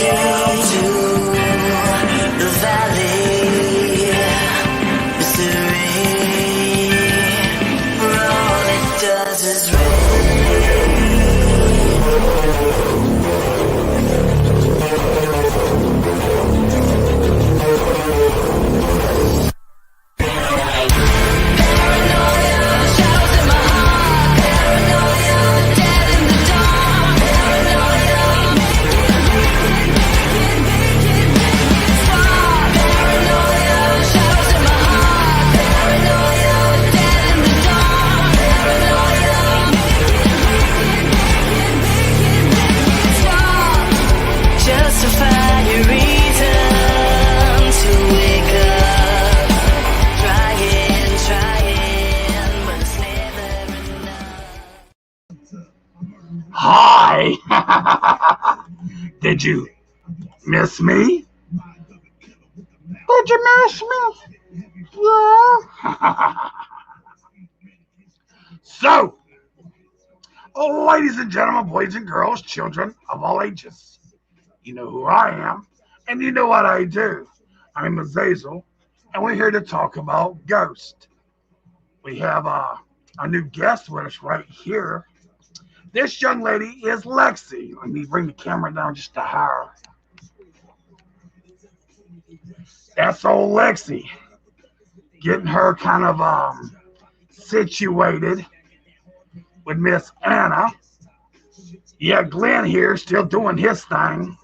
down to the valley. It's the rain, for all it does is Hi! Did you miss me? Did you miss me? Yeah. So, ladies and gentlemen, boys and girls, children of all ages, you know who I am, and you know what I do. I'm Azazel, and we're here to talk about ghosts. We have a new guest with us right here. This young lady is Lexi. Let me bring the camera down just to her. That's old Lexi. Getting her kind of situated with Miss Anna. Yeah, Glenn here still doing his thing.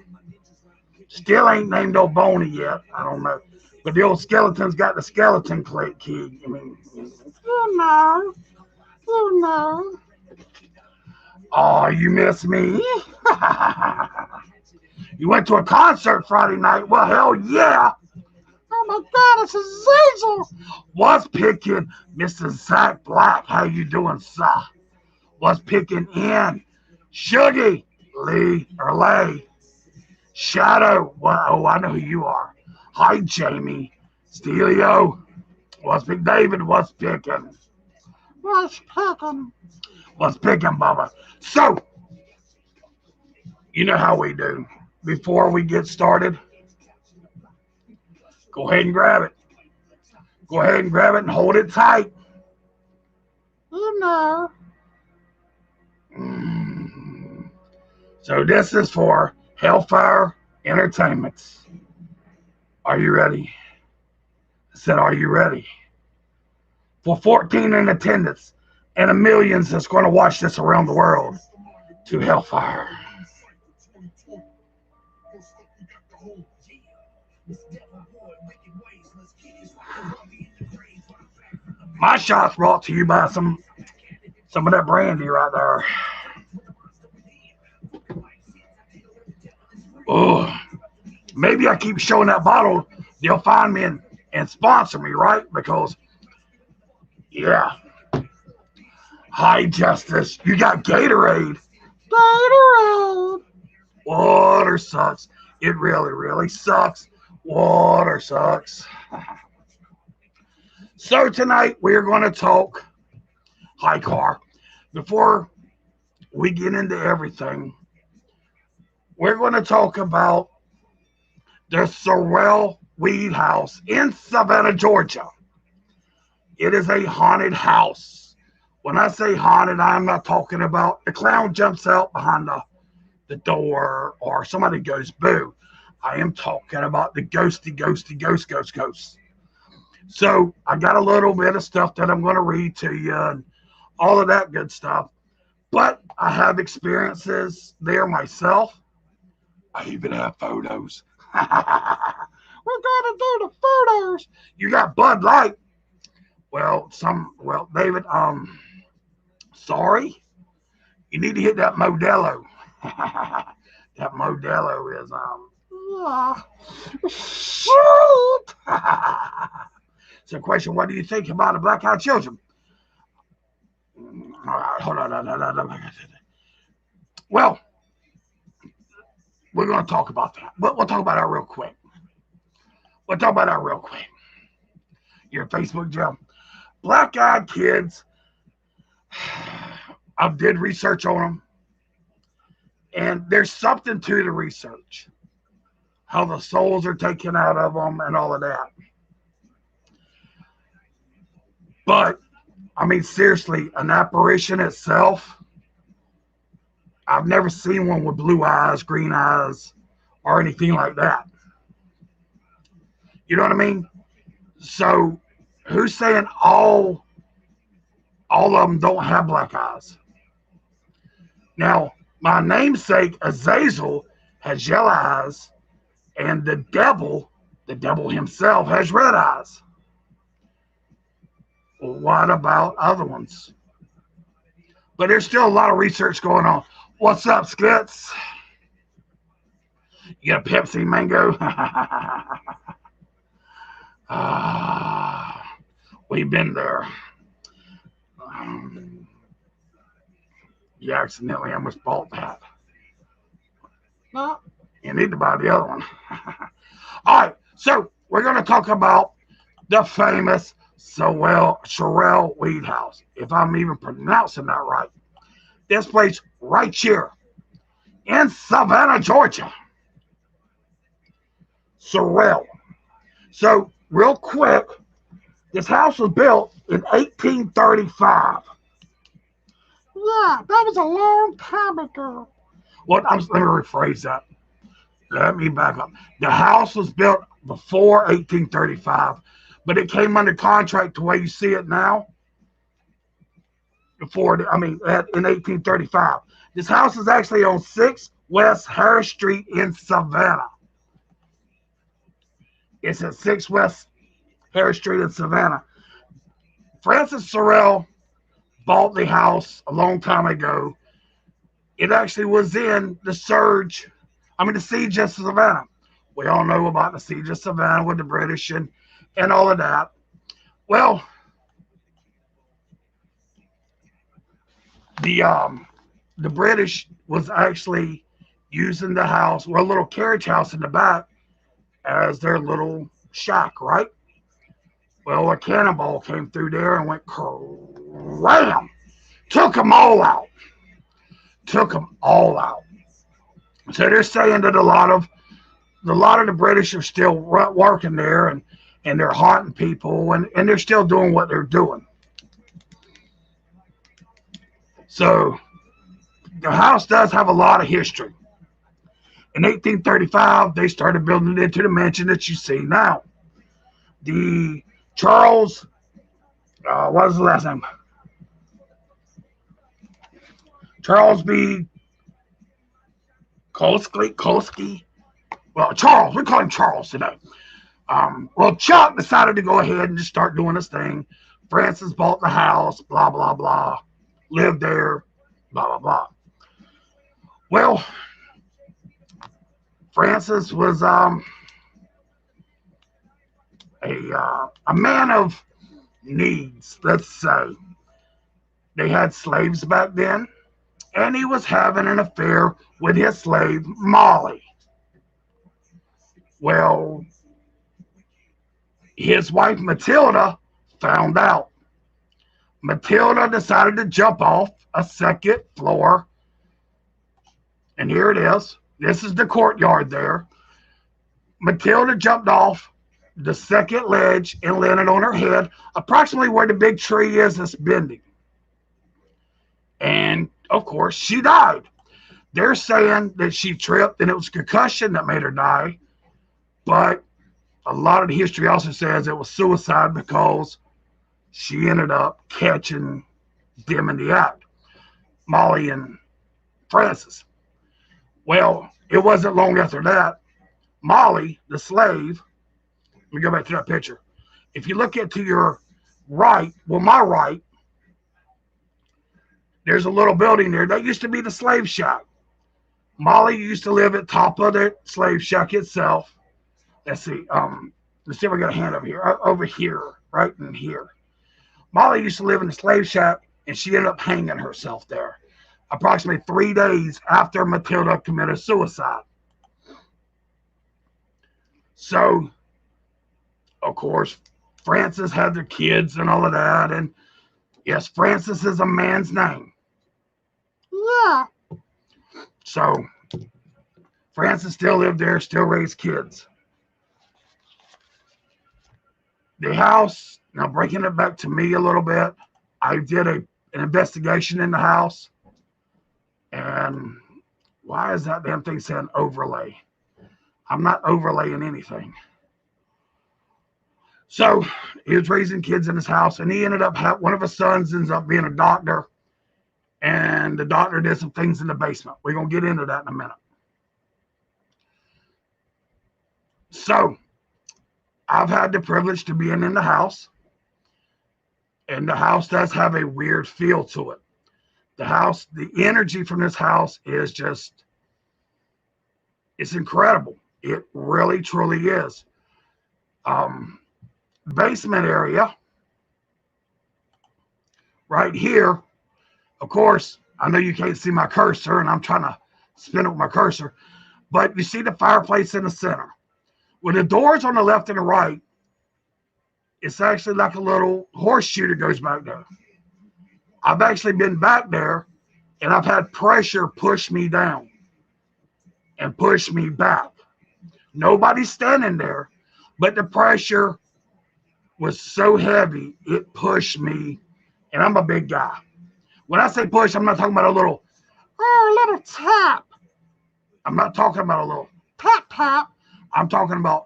Still ain't named no Boney yet. I don't know. But the old skeleton's got the skeleton key. I mean, you know. Oh, you miss me? You went to a concert Friday night? Well, hell yeah. Oh my God, it's Azazel. Was picking Mr. Zach Black. How you doing, sir? Was picking in Shuggy Lee or Lay. Shadow. Well, oh, I know who you are. Hi, Jamie. Stelio. Was pick David. Was picking. Was picking, Bubba. So, you know how we do. Before we get started, go ahead and grab it. Go ahead and grab it and hold it tight. You know. So this is for Hellfire Entertainment. Are you ready? I said, are you ready? For 14 in attendance and a millions that's going to watch this around the world, to Hellfire. My shot's brought to you by some of that brandy right there. Oh, maybe I keep showing that bottle. They'll find me and sponsor me, right? Because, yeah. Hi, Justice. You got Gatorade. Gatorade. Water sucks. It really, really sucks. Water sucks. So tonight we're going to talk. Hi, Car. Before we get into everything, we're going to talk about the Sorrel Weed House in Savannah, Georgia. It is a haunted house. When I say haunted, I'm not talking about the clown jumps out behind the door or somebody goes boo. I am talking about the ghosty ghost. So I got a little bit of stuff that I'm going to read to you and all of that good stuff. But I have experiences there myself. I even have photos. We're going to do the photos. You got Bud Light. Well, David, sorry. You need to hit that Modelo. That Modelo is, shoot. So, question, what do you think about the Black-Eyed Children? All right, hold on. Well, we're going to talk about that. We'll talk about that real quick. Your Facebook, Joe. Black-Eyed Kids, I did research on them. And there's something to the research, how the souls are taken out of them and all of that. But, I mean, seriously, an apparition itself, I've never seen one with blue eyes, green eyes, or anything like that. You know what I mean? So, who's saying all of them don't have black eyes? Now, my namesake Azazel has yellow eyes, and the devil himself, has red eyes. Well, what about other ones? But there's still a lot of research going on. What's up, Skits? You got a Pepsi Mango? We've been there. You accidentally almost bought that. No, you need to buy the other one. All right, so we're going to talk about the famous Sherelle Weed House, if I'm even pronouncing that right. This place right here in Savannah, Georgia. Sherelle. So, real quick, this house was built in 1835. Yeah, that was a long time ago. Well, let me rephrase that. Let me back up. The house was built before 1835, but it came under contract the way you see it now. In 1835. This house is actually on 6 West Harris Street in Savannah. It's at 6 West Harris Street in Savannah. Francis Sorrell bought the house a long time ago. It actually was in the siege of Savannah. We all know about the siege of Savannah with the British and all of that. Well, the British was actually using the house, or a little carriage house in the back, as their little shack, right? Well, a cannonball came through there and went cram, took them all out. So they're saying that a lot of the British are still working there, and they're haunting people, and they're still doing what they're doing. So the house does have a lot of history. In 1835, they started building it into the mansion that you see now. The Charles, what was the last name? Charles B. Kolsky. Well, Charles, we call him Charles today. Well, Chuck decided to go ahead and just start doing his thing. Francis bought the house, blah, blah, blah. Lived there, blah, blah, blah. Well, Francis was a man of needs, let's say. They had slaves back then, and he was having an affair with his slave, Molly. Well, his wife, Matilda, found out. Matilda decided to jump off a second floor, and here it is. This is the courtyard there. Matilda jumped off the second ledge and landed on her head, approximately where the big tree is that's bending. And, of course, she died. They're saying that she tripped and it was concussion that made her die. But a lot of the history also says it was suicide because she ended up catching them in the act, Molly and Francis. Well, it wasn't long after that. Molly, the slave, let me go back to that picture. If you look at to your right, well, my right, there's a little building there. That used to be the slave shack. Molly used to live at top of the slave shack itself. Let's see if I got a hand over here. Over here, right in here. Molly used to live in the slave shack, and she ended up hanging herself there approximately 3 days after Matilda committed suicide. So, of course, Francis had their kids and all of that. And yes, Francis is a man's name. Yeah. So Francis still lived there, still raised kids. The house, now breaking it back to me a little bit, I did an investigation in the house. And why is that damn thing saying overlay? I'm not overlaying anything. So he was raising kids in his house, and he ended up one of his sons ends up being a doctor, and the doctor did some things in the basement. We're gonna get into that in a minute. So I've had the privilege to be in the house, and the house does have a weird feel to it. The house, the energy from this house is just, it's incredible. It really, truly is. Basement area right here. Of course, I know you can't see my cursor, and I'm trying to spin it with my cursor, but you see the fireplace in the center. With the doors on the left and the right, it's actually like a little horseshoe that goes back there. I've actually been back there, and I've had pressure push me down and push me back. Nobody's standing there, but the pressure was so heavy, it pushed me, and I'm a big guy. When I say push, I'm not talking about a little tap. I'm not talking about a little tap. I'm talking about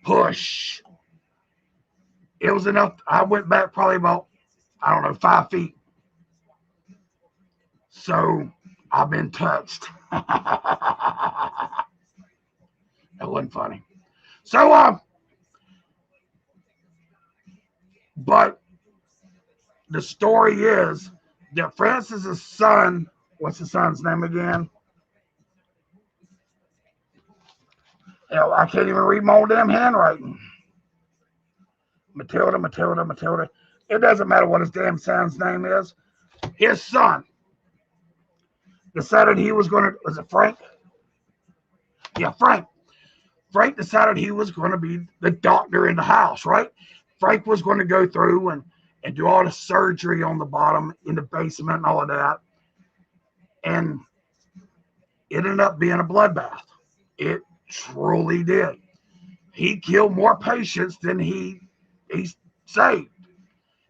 push. It was enough. I went back probably about, 5 feet. So I've been touched. That wasn't funny. So, but the story is that Francis's son, what's the son's name again? Hell, I can't even read my own damn handwriting. Matilda. It doesn't matter what his damn son's name is. His son decided he was going to, was it Frank? Yeah, Frank. Frank decided he was going to be the doctor in the house, right? Frank was going to go through and do all the surgery on the bottom in the basement and all of that. And it ended up being a bloodbath. It truly did. He killed more patients than he saved.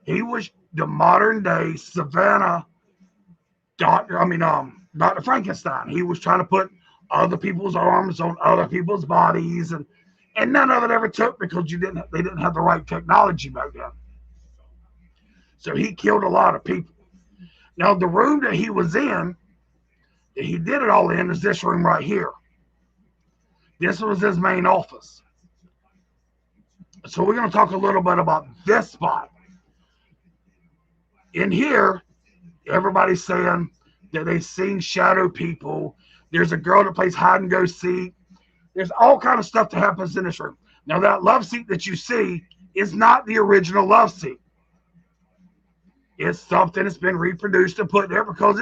He was the modern day Savannah Dr. Frankenstein. He was trying to put other people's arms on other people's bodies, and none of it ever took because they didn't have the right technology back then. So he killed a lot of people. Now the room that he was in, that he did it all in, is this room right here. This was his main office. So we're going to talk a little bit about this spot. In here, everybody's saying that they've seen shadow people. There's a girl that plays hide and go seek. There's all kind of stuff that happens in this room. Now that love seat that you see is not the original love seat. It's something that's been reproduced and put there because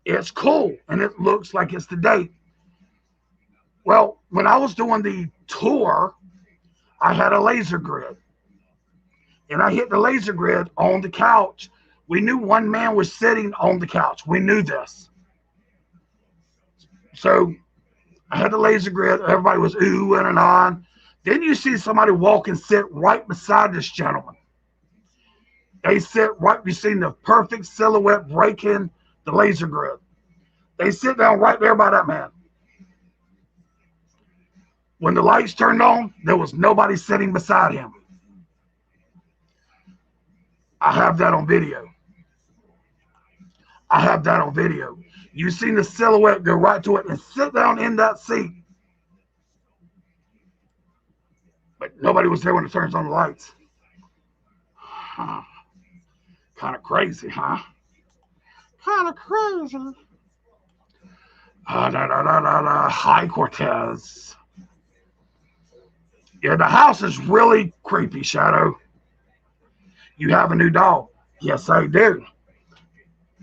it's cool and it looks like it's the date. Well, when I was doing the tour, I had a laser grid. And I hit the laser grid on the couch. We knew one man was sitting on the couch. We knew this. So I had the laser grid. Everybody was oohing and on. Then you see somebody walk and sit right beside this gentleman. They sit right, you see the perfect silhouette breaking the laser grid. They sit down right there by that man. When the lights turned on, there was nobody sitting beside him. I have that on video. You seen the silhouette go right to it and sit down in that seat. But nobody was there when it turns on the lights. Kind of crazy, huh? Kind of crazy. Hi, Cortez. Yeah, the house is really creepy, Shadow. You have a new doll. Yes, I do.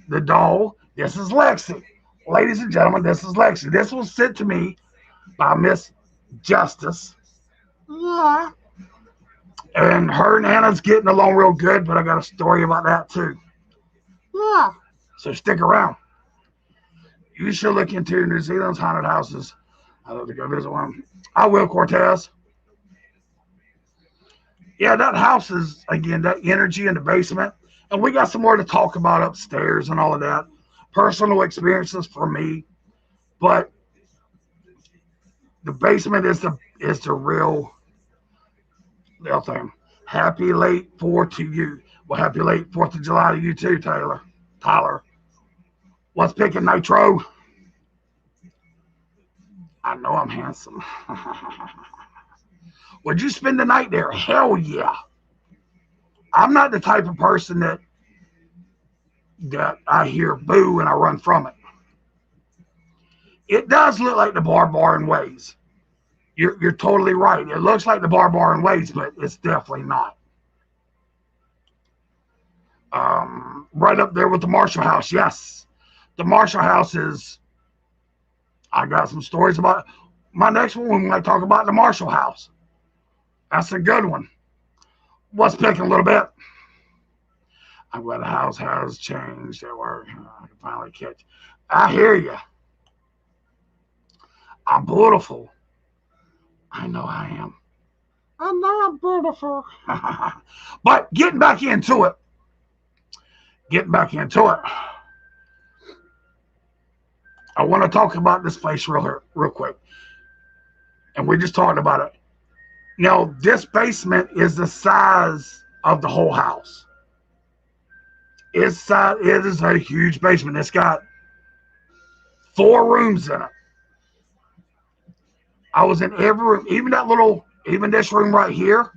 The doll, this is Lexi. Ladies and gentlemen, this is Lexi. This was sent to me by Miss Justice. Yeah. And her and Anna's getting along real good, but I got a story about that too. Yeah. So stick around. You should look into New Zealand's haunted houses. I'd love to go visit one. I will, Cortez. Yeah, that house is, again, that energy in the basement. And we got some more to talk about upstairs and all of that. Personal experiences for me. But the basement is the real thing. Happy late 4th to you. Well, happy late 4th of July to you too, Taylor. Tyler. What's picking, Nitro? I know I'm handsome. Would you spend the night there? Hell yeah. I'm not the type of person that I hear boo and I run from it. It does look like the barbarian ways. You're totally right. It looks like the barbarian ways, but it's definitely not. Right up there with the Marshall House. Yes, the Marshall House is. I got some stories about it. My next one. We might talk about the Marshall House. That's a good one. What's picking a little bit? I'm glad the house has changed at work. I can finally catch. I hear you. I'm beautiful. I know I am. I know I'm beautiful. But getting back into it. I want to talk about this place real quick. And we just talked about it. Now, this basement is the size of the whole house. It is a huge basement. It's got 4 rooms in it. I was in every room, even this room right here.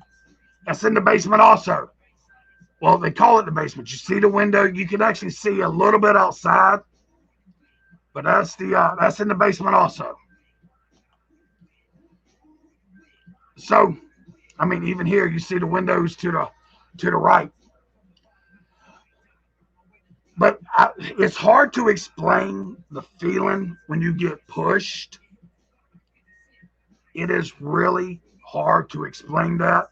That's in the basement also. Well, they call it the basement. You see the window. You can actually see a little bit outside, but that's in the basement also. So, I mean, even here you see the windows to the right. But it's hard to explain the feeling when you get pushed. It is really hard to explain that.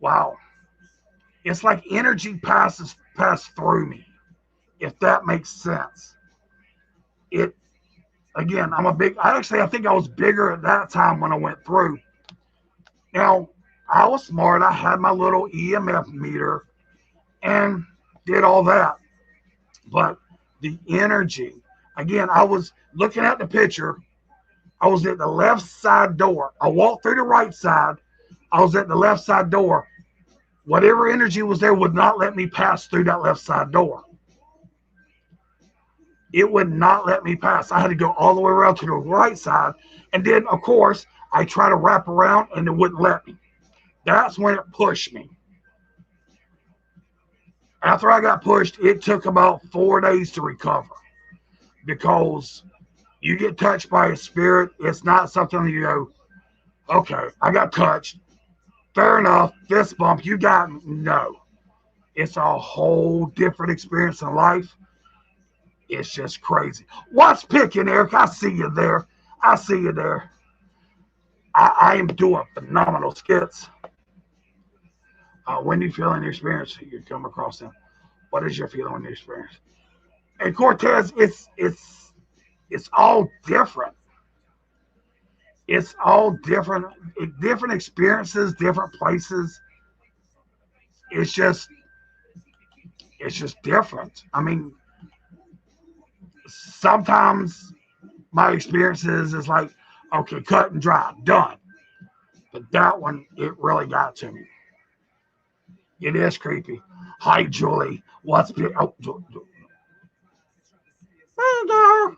Wow. It's like energy pass through me, if that makes sense. It Again, I think I was bigger at that time when I went through. Now, I was smart. I had my little EMF meter and did all that. But the energy, again, I was looking at the picture. I was at the left side door. I walked through the right side. I was at the left side door. Whatever energy was there would not let me pass through that left side door. It would not let me pass. I had to go all the way around to the right side. And then, of course, I tried to wrap around and it wouldn't let me. That's when it pushed me. After I got pushed, it took about 4 days to recover. Because you get touched by a spirit, it's not something you go, okay, I got touched. Fair enough, fist bump, you got me. No. It's a whole different experience in life. It's just crazy. What's picking, Eric? I see you there. I am doing phenomenal skits. When you feel in your experience, you come across them. What is your feeling when you experience? And Cortez, it's all different. It's all different. Different experiences, different places. It's just different. I mean, sometimes my experiences is like, okay, cut and dry, done. But that one, it really got to me. It is creepy. Hi, Julie. What's big? Oh, there you go.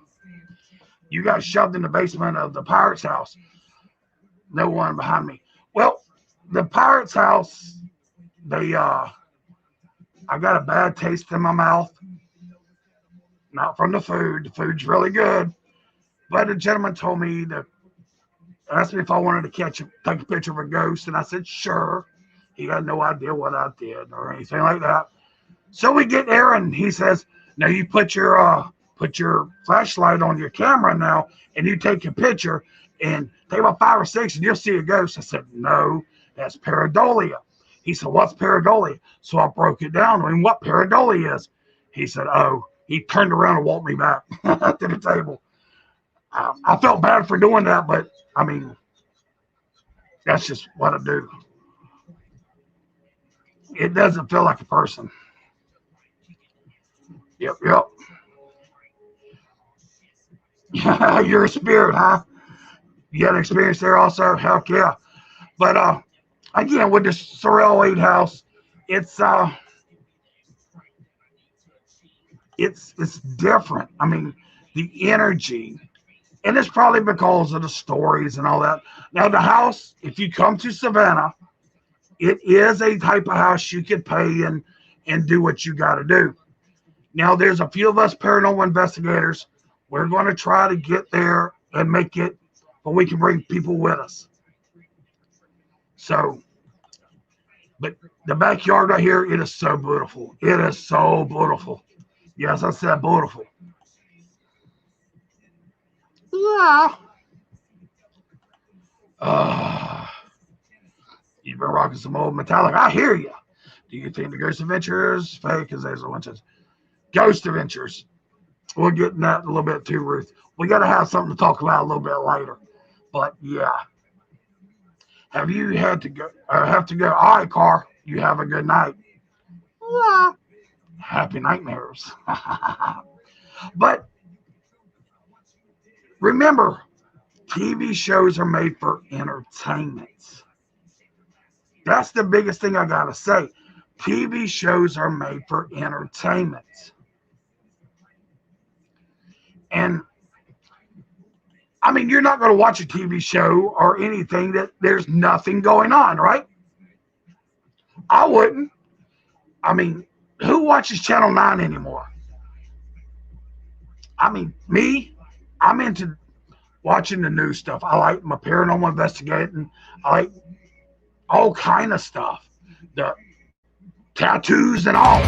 You got shoved in the basement of the Pirate's house. No one behind me. Well, the Pirate's house, I got a bad taste in my mouth. Not from the food. The food's really good. But a gentleman told me to asked me if I wanted to take a picture of a ghost, and I said, sure. He had no idea what I did or anything like that. So we get there, and he says, now you put your flashlight on your camera now, and you take a picture, and take about 5 or 6, and you'll see a ghost. I said, no, That's pareidolia. He said, what's pareidolia? So I broke it down. I mean, what pareidolia is. He said, oh, he turned around and walked me back to the table. I felt bad for doing that, but I mean, that's just what I do. It doesn't feel like a person. Yep. You're a spirit, huh? You had an experience there also? Heck yeah. But again, with the Sorrel 8 house, it's different. I mean, the energy, and it's probably because of the stories and all that. Now, the house, if you come to Savannah, it is a type of house you could pay and do what you got to do. Now, there's a few of us paranormal investigators. We're going to try to get there and make it, but we can bring people with us. So, but the backyard right here, it is so beautiful. It is so beautiful. Yes, I said beautiful. Yeah. You've been rocking some old metallic. I hear you. Do you think the Ghost Adventures fake? Because there's a bunch of Ghost Adventures. We'll get in that a little bit too, Ruth. We got to have something to talk about a little bit later. But yeah. Have you had to go? Have to go? All right, Car. You have a good night. Yeah. Happy nightmares. But remember, TV shows are made for entertainment. That's the biggest thing I got to say. TV shows are made for entertainment. And I mean, you're not going to watch a TV show or anything that there's nothing going on, right? I wouldn't. I mean, who watches Channel 9 anymore? I mean, me, I'm into watching the new stuff. I like my paranormal investigating. I like all kind of stuff. The tattoos and all.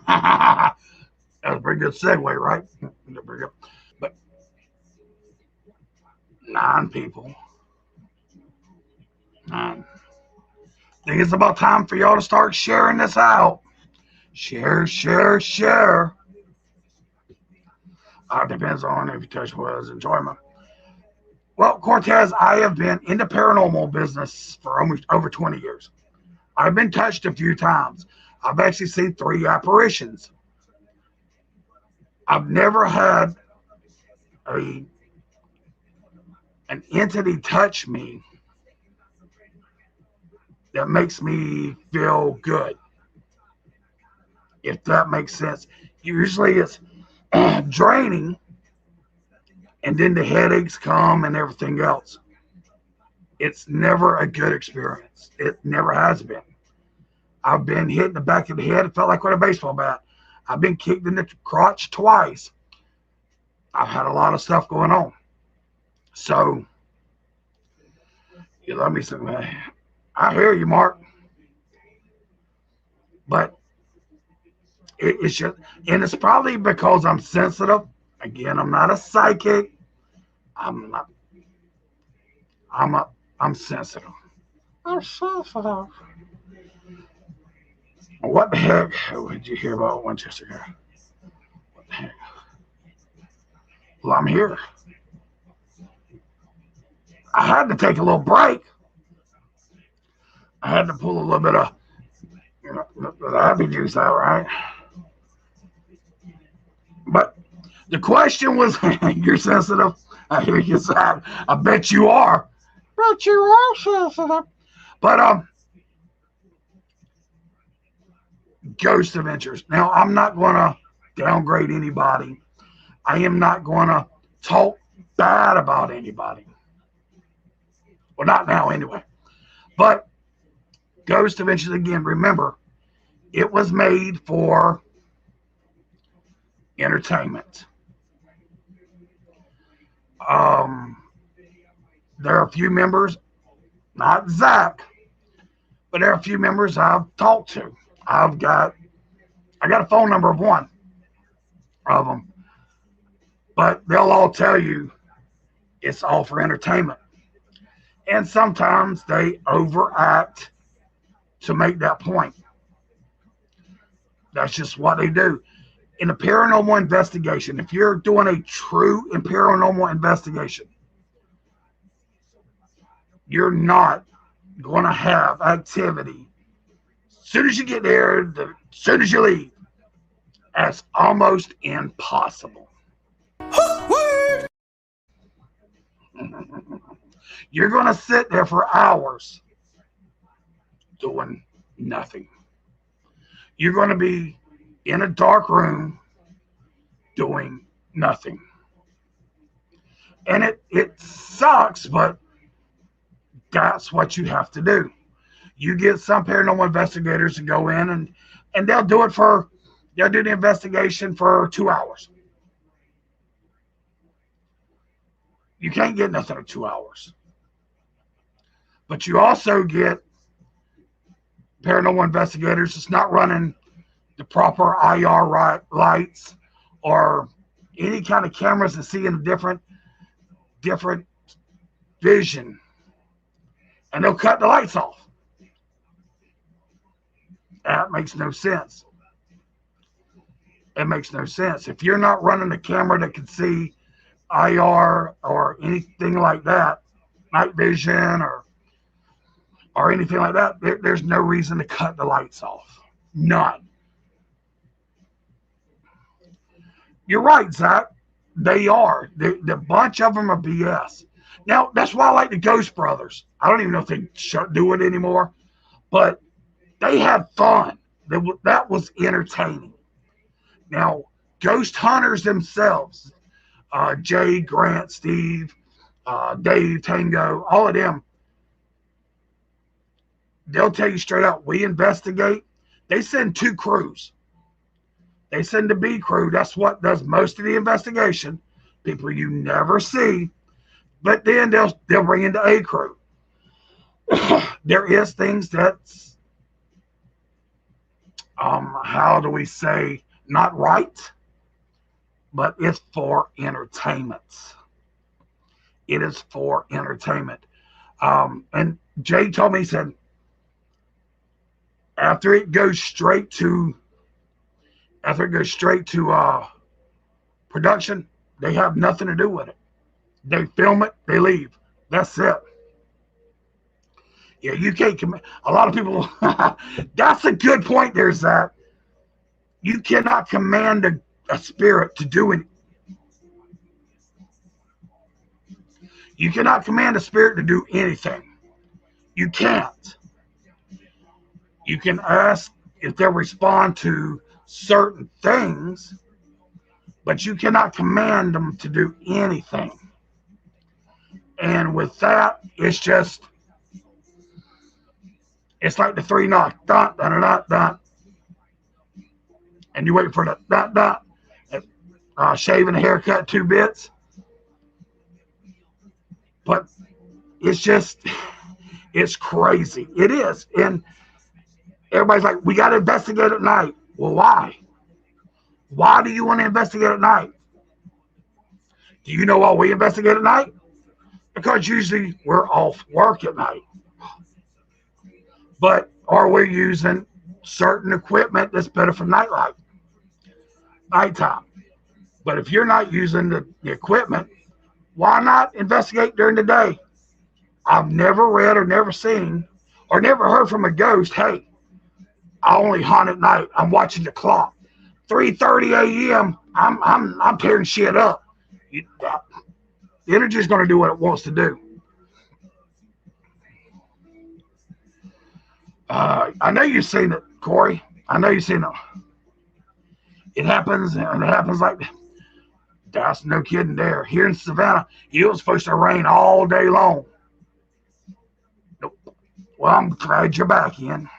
That was a pretty good segue, right? But 9 people. 9. I think it's about time for y'all to start sharing this out. Share. It depends on if you touch was enjoyment. Well, Cortez, I have been in the paranormal business for almost over 20 years. I've been touched a few times. I've actually seen 3 apparitions. I've never had an entity touch me that makes me feel good, if that makes sense. Usually it's draining, and then the headaches come and everything else. It's never a good experience. It never has been. I've been hit in the back of the head. It felt like with a baseball bat. I've been kicked in the crotch twice. I've had a lot of stuff going on. So, you let me say, I hear you, Mark. But it's just, and it's probably because I'm sensitive. Again, I'm not a psychic. I'm sensitive. I'm sensitive. What the heck did you hear about Winchester here? What the heck? Well, I'm here. I had to take a little break. I had to pull a little bit of the happy juice out, right? But the question was, you're sensitive. I hear you say, I bet you are. Bet you are sensitive. But Ghost Adventures. Now, I'm not going to downgrade anybody. I am not going to talk bad about anybody. Well, not now anyway. But Ghost Adventures, again, remember, it was made for entertainment. Um, there are a few members, not Zach, but there are a few members I've talked to. I got a phone number of one of them, but they'll all tell you it's all for entertainment. And sometimes they overact to make that point. That's just what they do. In a paranormal investigation, if you're doing a true and paranormal investigation, you're not going to have activity. As soon as you get there, as soon as you leave, that's almost impossible. You're going to sit there for hours doing nothing. You're going to be in a dark room doing nothing. And it sucks, but that's what you have to do. You get some paranormal investigators to go in and they'll do the investigation for 2 hours. You can't get nothing in 2 hours. But you also get paranormal investigators that's not running the proper IR lights or any kind of cameras and seeing a different vision. And they'll cut the lights off. That makes no sense. It makes no sense. If you're not running a camera that can see IR or anything like that, night vision or anything like that, there's no reason to cut the lights off. None. You're right, Zach. They are. The bunch of them are BS. Now, that's why I like the Ghost Brothers. I don't even know if they do it anymore, but they had fun. That was entertaining. Now, ghost hunters themselves, Jay, Grant, Steve, Dave, Tango, all of them, they'll tell you straight out, we investigate. They send 2 crews. They send the B crew. That's what does most of the investigation. People you never see. But then they'll bring in the A crew. There is things that's, how do we say, not right, but it's for entertainment. It is for entertainment. And Jay told me, he said, after it goes straight to production, they have nothing to do with it. They film it, they leave. That's it. Yeah, you can't command. A lot of people, that's a good point there, Zach. You cannot command a spirit to do anything. You cannot command a spirit to do anything. You can't. You can ask if they'll respond to certain things, but you cannot command them to do anything. And with that, it's like the 3 knock, dun, dun, dun, dun, and you wait for the dun, dun, shaving a haircut 2 bits. But it's crazy. It is. And everybody's like, we got to investigate at night. Well, why? Why do you want to investigate at night? Do you know why we investigate at night? Because usually we're off work at night. But are we using certain equipment that's better for nighttime? But if you're not using the equipment, why not investigate during the day? I've never read or never seen or never heard from a ghost, hey, I only hunt at night. I'm watching the clock. 3:30 a.m., I'm tearing shit up. The energy is going to do what it wants to do. I know you've seen it, Corey. I know you've seen it. It happens, and it happens like that's no kidding there. Here in Savannah, it was supposed to rain all day long. Nope. Well, I'm glad you're back in.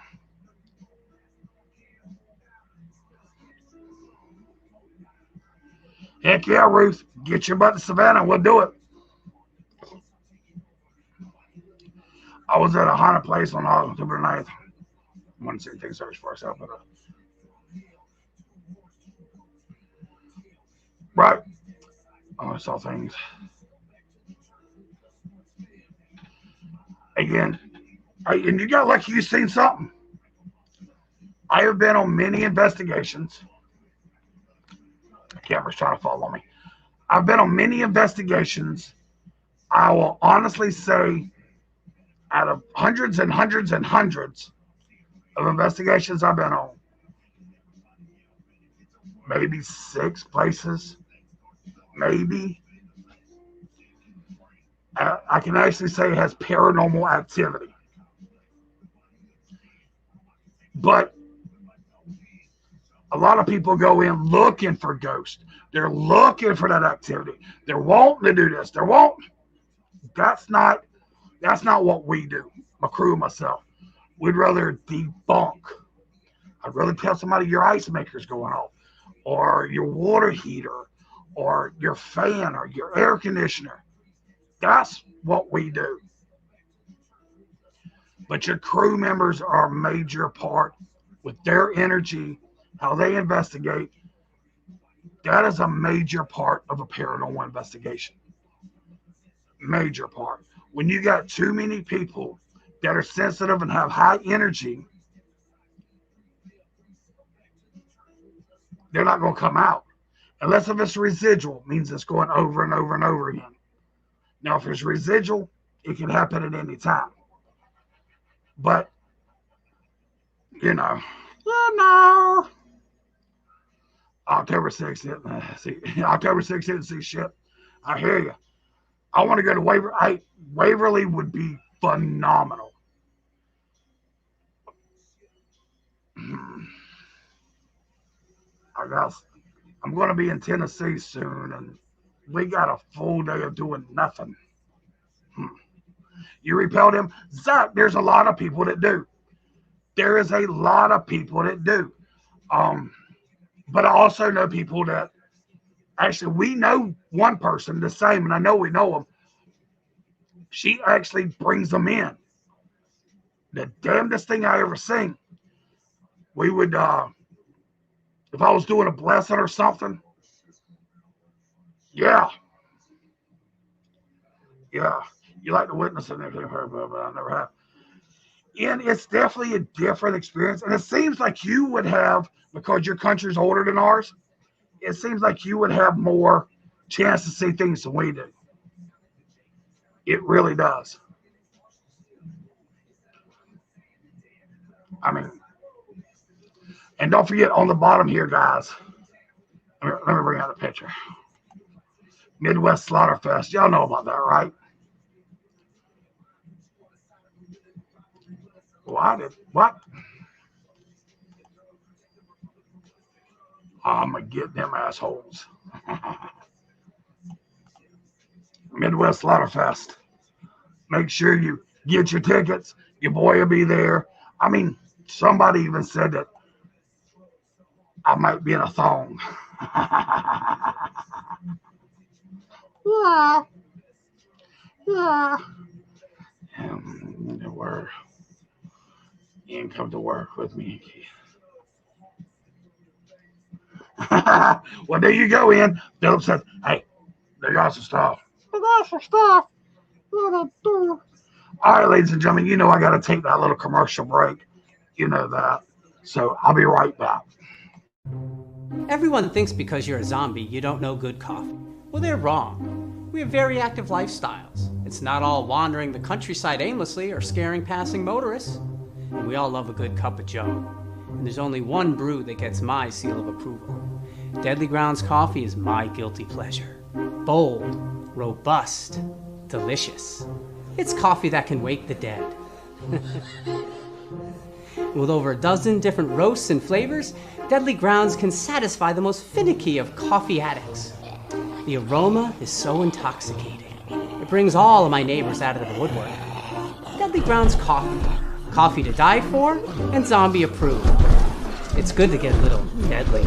Heck yeah, Ruth. Get your butt to Savannah. We'll do it. I was at a haunted place on October 9th. I want to see things search for ourselves. But, right. I saw things. Again, and you got lucky you seen something. I have been on many investigations. The camera's trying to follow me. I've been on many investigations. I will honestly say, out of hundreds and hundreds and hundreds of investigations I've been on, maybe 6 places, maybe, I can actually say it has paranormal activity. But a lot of people go in looking for ghosts. They're looking for that activity. They're wanting to do this. That's not what we do. My crew and myself. We'd rather debunk. I'd rather tell somebody your ice maker's going off, or your water heater, or your fan, or your air conditioner. That's what we do. But your crew members are a major part with their energy, how they investigate. That is a major part of a paranormal investigation. Major part. When you got too many people that are sensitive and have high energy, they're not going to come out. Unless if it's residual, means it's going over and over and over again. Now, if it's residual, it can happen at any time. But, October 6th didn't see shit. I hear you. I want to go to Waverly. Waverly would be phenomenal. I guess I'm going to be in Tennessee soon, and we got a full day of doing nothing. You repelled him? Zach, there's a lot of people that do. There is a lot of people that do. But I also know people that, actually, we know one person the same, and I know we know him. She actually brings them in. The damnedest thing I ever seen. We would, if I was doing a blessing or something, yeah. You like to witness it, but I never have. And it's definitely a different experience. And it seems like you would have, because your country's older than ours, it seems like you would have more chance to see things than we do. It really does. I mean, and don't forget on the bottom here, guys, let me bring out a picture. Midwest Slaughterfest. Y'all know about that, right? What? I'm going to get them assholes. Midwest Slaughterfest. Make sure you get your tickets. Your boy will be there. I mean, somebody even said that I might be in a thong. Yeah. And come to work with me. Well, there you go, Ian. Philip said, hey, they got some stuff. All right, ladies and gentlemen, you know I got to take that little commercial break. You know that. So I'll be right back. Everyone thinks because you're a zombie, you don't know good coffee. Well, they're wrong. We have very active lifestyles. It's not all wandering the countryside aimlessly or scaring passing motorists. And we all love a good cup of joe. And there's only one brew that gets my seal of approval. Deadly Grounds coffee is my guilty pleasure. Bold, robust, delicious. It's coffee that can wake the dead. With over a dozen different roasts and flavors, Deadly Grounds can satisfy the most finicky of coffee addicts. The aroma is so intoxicating. It brings all of my neighbors out of the woodwork. Deadly Grounds coffee. Coffee to die for and zombie approved. It's good to get a little deadly.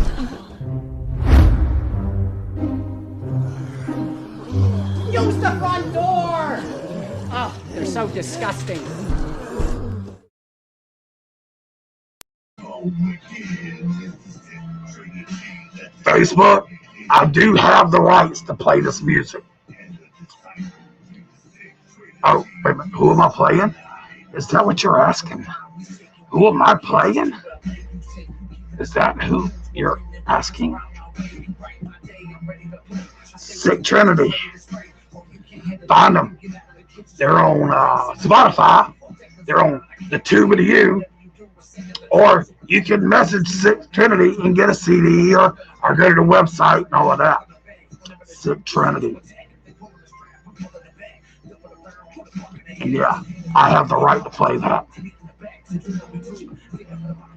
Use the front door! Oh, they're so disgusting. Facebook, I do have the rights to play this music. Oh, wait a minute. Who am I playing? Is that what you're asking? Who am I playing? Is that who you're asking? Sick Trinity. Find them. They're on Spotify. They're on the Tube of the U. Or you can message Sick Trinity and get a CD or go to the website and all of that. Sick Trinity. And yeah, I have the right to play that.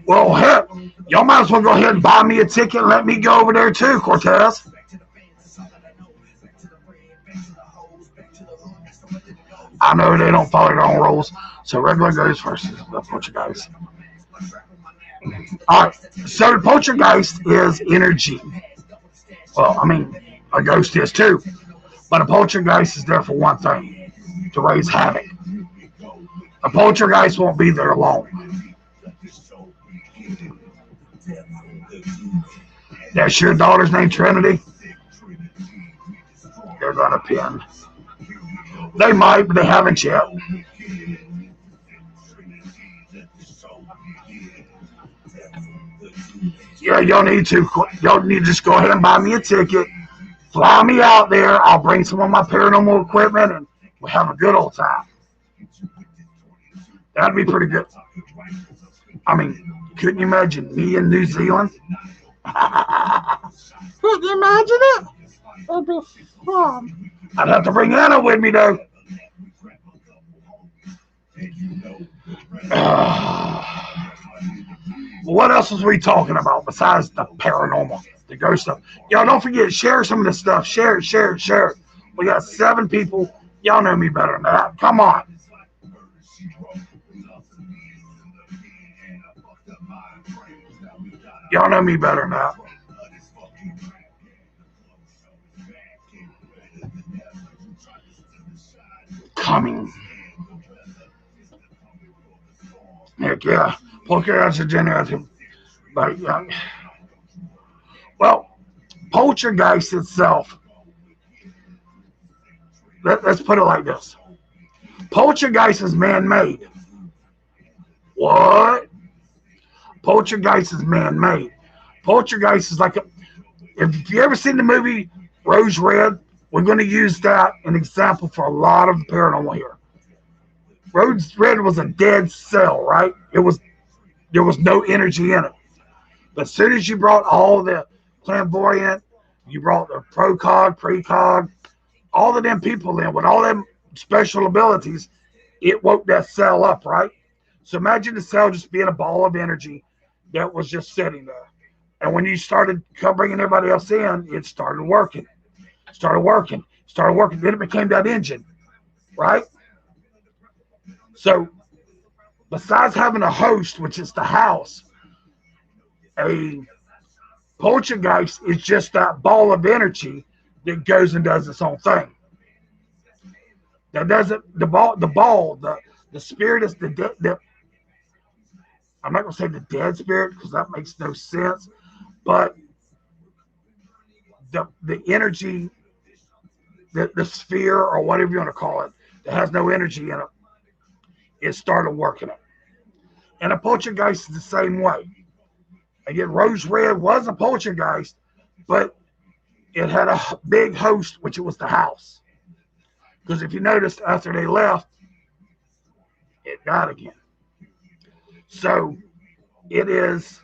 Well, heck, y'all might as well go ahead and buy me a ticket and let me go over there too, Cortez. I know they don't follow their own rules, so regular goes first. The Poltergeist. All right, so the Poltergeist is energy. Well, I mean, a ghost is too, but a Poltergeist is there for one thing: to raise havoc. A Poltergeist won't be there long. That's your daughter's name, Trinity? They're gonna pin. They might, but they haven't yet. Yeah, y'all need to just go ahead and buy me a ticket, fly me out there. I'll bring some of my paranormal equipment, and we'll have a good old time. That'd be pretty good. I mean, couldn't you imagine me in New Zealand? Couldn't you imagine it? That'd be fun. I'd have to bring Anna with me, though. What else was we talking about besides the paranormal, the ghost stuff? Y'all don't forget, share some of this stuff. Share it. We got 7 people. Y'all know me better than that. Come on. Y'all know me better than that. Coming. Heck yeah. Poltergeist are generative. But, well, Poltergeist itself, let's put it like this. Poltergeist is man-made. What? Poltergeist is man-made. Poltergeist is like if you ever seen the movie Rose Red, we're going to use that an example for a lot of the paranormal here. Rose Red was a dead cell, right? There was no energy in it. But as soon as you brought all the clairvoyant, you brought the precog, all of them people in with all them special abilities, it woke that cell up, right? So imagine the cell just being a ball of energy that was just sitting there. And when you started bringing everybody else in, it started working. Then it became that engine, right? So besides having a host, which is the house, a poltergeist is just that ball of energy that goes and does its own thing. That doesn't, the spirit is I'm not going to say the dead spirit because that makes no sense, but the energy, the sphere or whatever you want to call it, that has no energy in it, it started working it. And a poltergeist is the same way. Again, Rose Red was a poltergeist, but it had a big host, which it was the house. Because if you noticed, after they left, it died again. So it is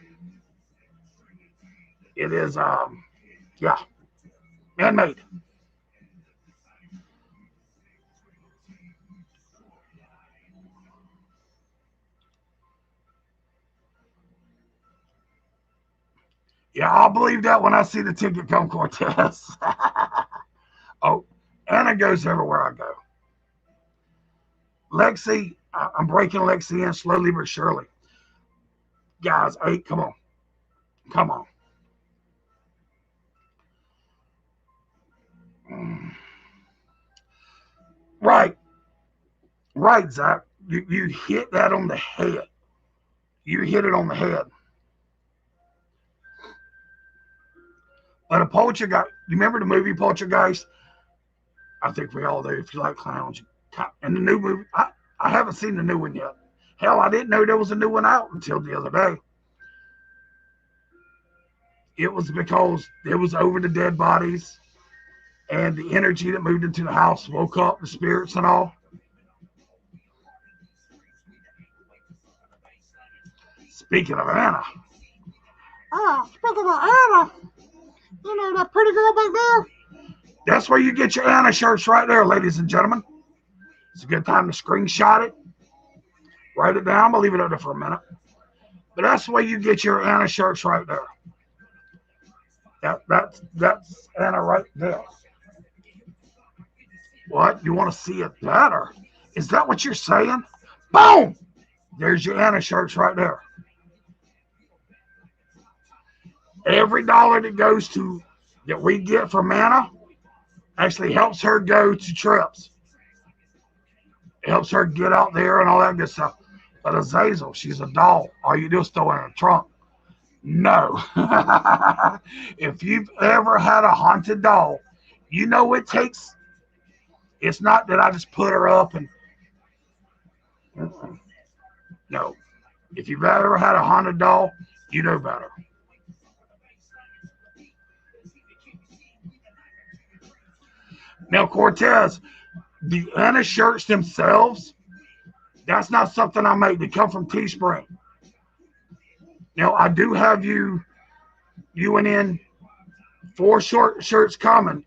Yeah, man-made. Yeah, I'll believe that when I see the ticket come, Cortez. Oh, Anna goes everywhere I go. Lexi, I'm breaking Lexi in slowly but surely. Guys, hey, come on. Come on. Right, right, Zach. You hit that on the head. You hit it on the head. But a poltergeist, you remember the movie Poltergeist? I think we all do. If you like clowns, and the new movie, I haven't seen the new one yet. Hell, I didn't know there was a new one out until the other day. It was because it was over the dead bodies and the energy that moved into the house woke up the spirits and all. Speaking of Anna. Speaking of Anna, you know that pretty girl back there? That's where you get your Anna shirts right there, ladies and gentlemen. It's a good time to screenshot it. Write it down. I'll leave it up there for a minute. But that's where you get your Anna shirts right there. That's Anna right there. What? You want to see it better? Is that what you're saying? Boom! There's your Anna shirts right there. Every dollar that we get from Anna actually helps her go to trips. It helps her get out there and all that good stuff. But Azazel, she's a doll. All you do is throw her in a trunk. No. If you've ever had a haunted doll, you know it takes. It's not that I just put her up and. No. If you've ever had a haunted doll, you know better. Now, Cortez, the Anna shirts themselves, that's not something I make. They come from Teespring. Now, I do have you and in 4 short shirts coming.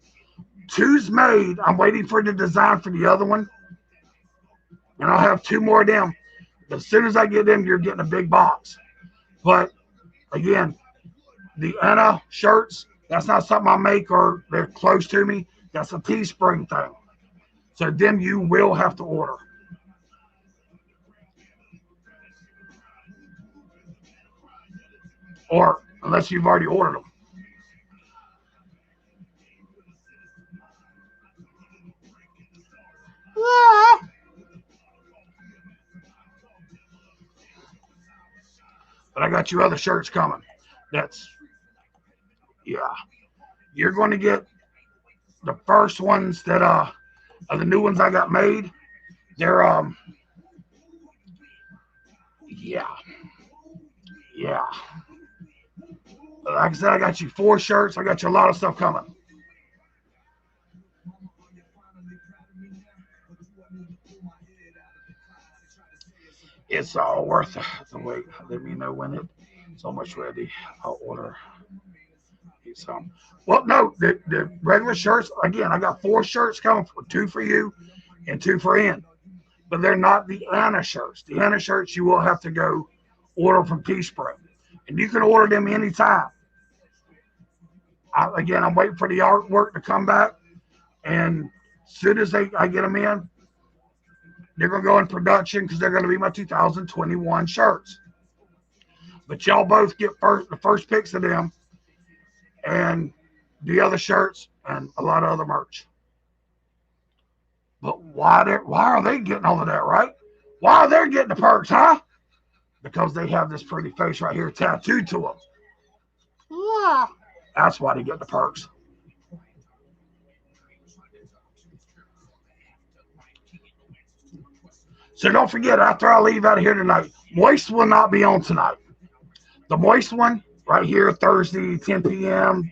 2's made. I'm waiting for the design for the other one. And I'll have 2 more of them. As soon as I get them, you're getting a big box. But, again, the Anna shirts, that's not something I make or they're close to me. That's a Teespring thing. So them you will have to order. Or unless you've already ordered them. Yeah. But I got you other shirts coming. Yeah. You're going to get the first ones that are the new ones I got made. They're yeah. Like I said, I got you 4 shirts. I got you a lot of stuff coming. It's all worth the wait. Let me know when it's almost ready. I'll order some. Well, no, the regular shirts, again, I got 4 shirts coming, 2 for you and 2 for Ann. But they're not the Anna shirts. The Anna shirts you will have to go order from Teespring. And you can order them anytime. Again, I'm waiting for the artwork to come back. And as soon as I get them in, they're going to go in production because they're going to be my 2021 shirts. But y'all both get the first picks of them and the other shirts and a lot of other merch. But why are they getting all of that, right? Why are they getting the perks, huh? Because they have this pretty face right here tattooed to them. Yeah. That's why they get the perks. So don't forget, after I leave out of here tonight, Moist will not be on tonight. The Moist one, right here, Thursday, 10 p.m.,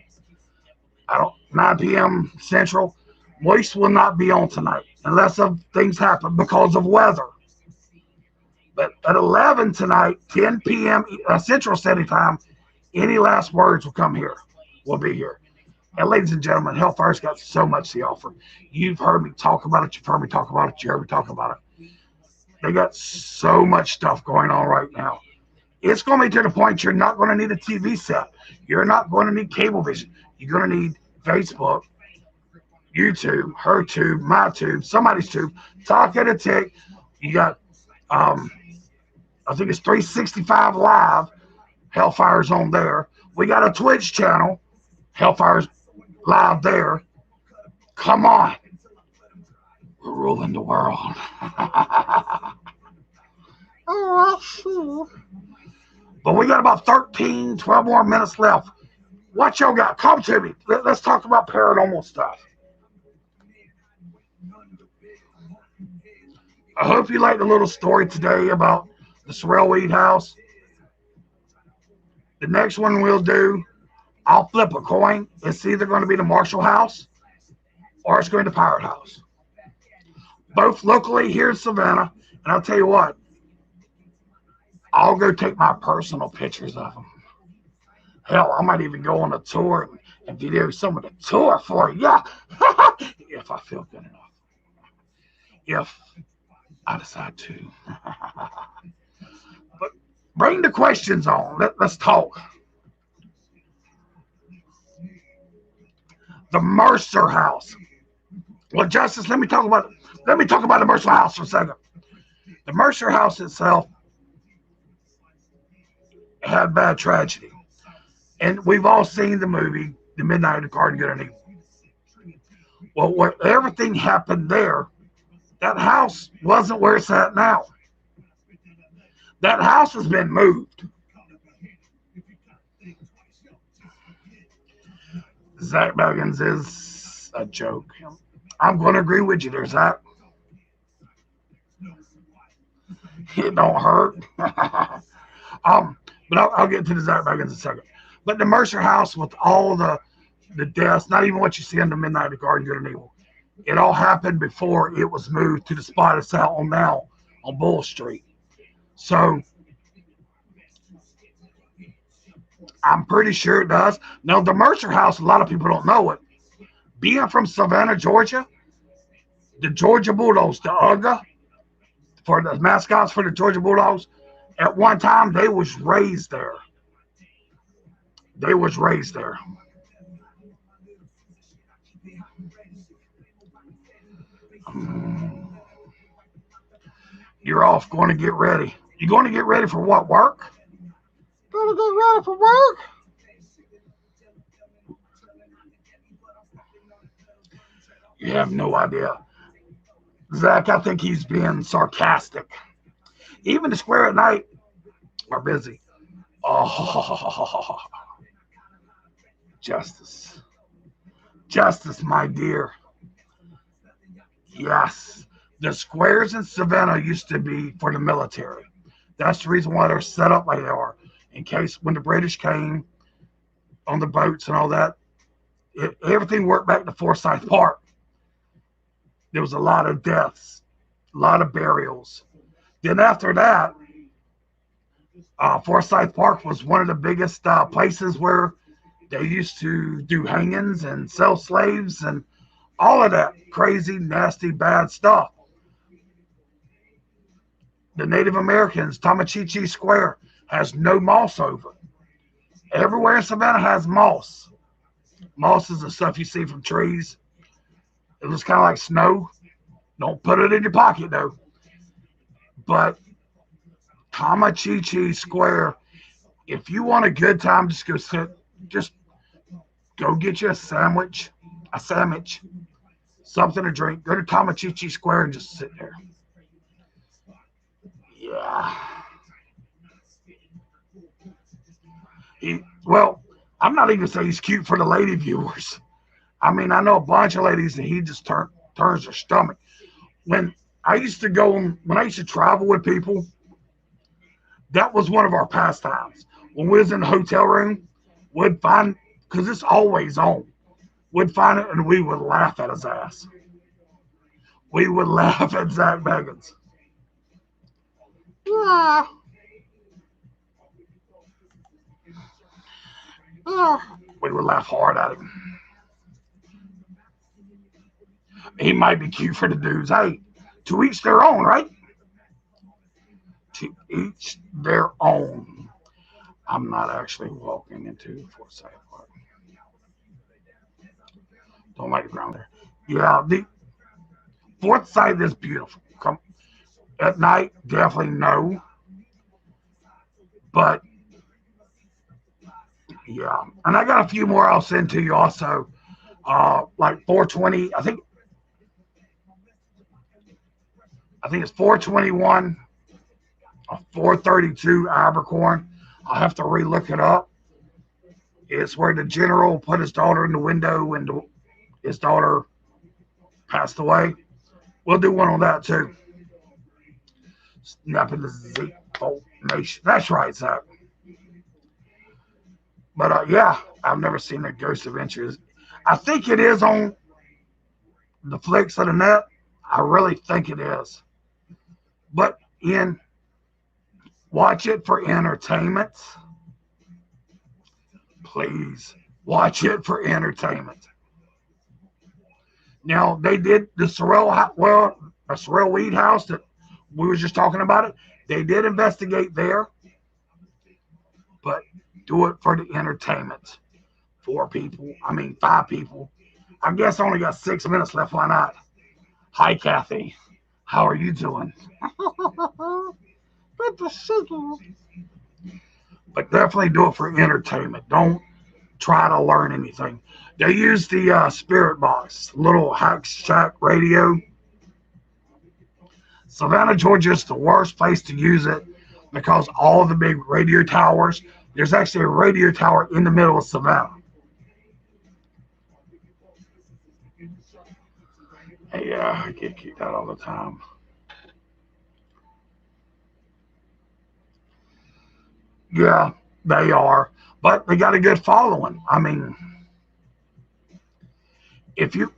9 p.m. Central. Moist will not be on tonight unless things happen because of weather. But at 11 tonight, 10 p.m. Central Standard Time, any last words will come here. We'll be here. And ladies and gentlemen, Hellfire's got so much to offer. You've heard me talk about it. You've heard me talk about it. You heard me talk about it. They got so much stuff going on right now. It's going to be to the point you're not going to need a TV set. You're not going to need cable vision. You're going to need Facebook, YouTube, her tube, my tube, somebody's tube, talk at a tick. You got, I think it's 365 Live. Hellfire's on there. We got a Twitch channel. Hellfire's live there. Come on. We're ruling the world. But we got about 13, 12 more minutes left. What y'all got? Come to me. Let's talk about paranormal stuff. I hope you liked the little story today about the Sorrel-Weed house. The next one we'll do, I'll flip a coin. It's either going to be the Marshall house or it's going to Pirate house. Both locally here in Savannah. And I'll tell you what, I'll go take my personal pictures of them. Hell, I might even go on a tour and video some of the tour for you. Yeah. If I feel good enough. If I decide to. But bring the questions on. Let's talk. The Mercer house. Well, Justice, let me talk about the Mercer house for a second. The Mercer house itself had bad tragedy. And we've all seen the movie, The Midnight of the Garden, Good and Evil. Well, where everything happened there, that house wasn't where it's at now. That house has been moved. Zach Baggins is a joke. I'm going to agree with you there, Zach. It don't hurt. But I'll get to the Zach Baggins in a second. But the Mercer house with all the deaths, not even what you see in the Midnight of the Garden, Good and Evil, it all happened before it was moved to the spot it's out on now on Bull Street. So I'm pretty sure it does. Now, the Mercer house, a lot of people don't know it. Being from Savannah, Georgia, the Georgia Bulldogs, the UGA, for the mascots for the Georgia Bulldogs, at one time, they was raised there. They was raised there. You're off going to get ready. You going to get ready for what, work? Going to get ready for work? You have no idea. Zach, I think he's being sarcastic. Even the Square at night are busy. Oh, Justice. Justice, my dear. Yes. The squares in Savannah used to be for the military. That's the reason why they're set up like they are. In case when the British came on the boats and all that, everything worked back to Forsyth Park. There was a lot of deaths, a lot of burials. Then after that, Forsyth Park was one of the biggest places where they used to do hangings and sell slaves and all of that crazy, nasty, bad stuff. The Native Americans, Tamachichi Square, has no moss over it. Everywhere in Savannah has moss. Moss is the stuff you see from trees. It looks kind of like snow. Don't put it in your pocket, though. But Tamachichi Square, if you want a good time, just go sit. Just go get you a sandwich, something to drink. Go to Tamachichi Square and just sit there. Yeah. Well, I'm not even saying he's cute for the lady viewers. I mean, I know a bunch of ladies that he just turns their stomach. When I used to travel with people, that was one of our pastimes. When we was in the hotel room, we'd find, because it's always on, we'd find it and we would laugh at his ass. We would laugh at Zach Baggins. Yeah. We would laugh hard at him. He might be cute for the dudes. Hey, to each their own, right? To each their own. I'm not actually walking into Forsyth Park. Don't like the ground there. Yeah, the Forsyth is beautiful. Come at night, definitely no. But yeah, and I got a few more I'll send to you also. Like 420. I think it's 421 or 432 Abercorn. I'll have to relook it up. It's where the general put his daughter in the window and his daughter passed away. We'll do one on that too. Snapping the Z Nation. That's right, Zach. But yeah, I've never seen a Ghost Adventures. I think it is on the flicks of the net. I really think it is. But watch it for entertainment. Please watch it for entertainment. Now they did the Sorrel Weed House that we were just talking about it. They did investigate there, but do it for the entertainment. 5 people. I guess I only got 6 minutes left. Why not? Hi, Kathy. How are you doing? Good to see you. But definitely do it for entertainment. Don't try to learn anything. They use the Spirit Box, little hack shack radio. Savannah, Georgia is the worst place to use it because all the big radio towers. There's actually a radio tower in the middle of Savannah. Yeah, I get kicked out all the time. Yeah, they are, but they got a good following. If you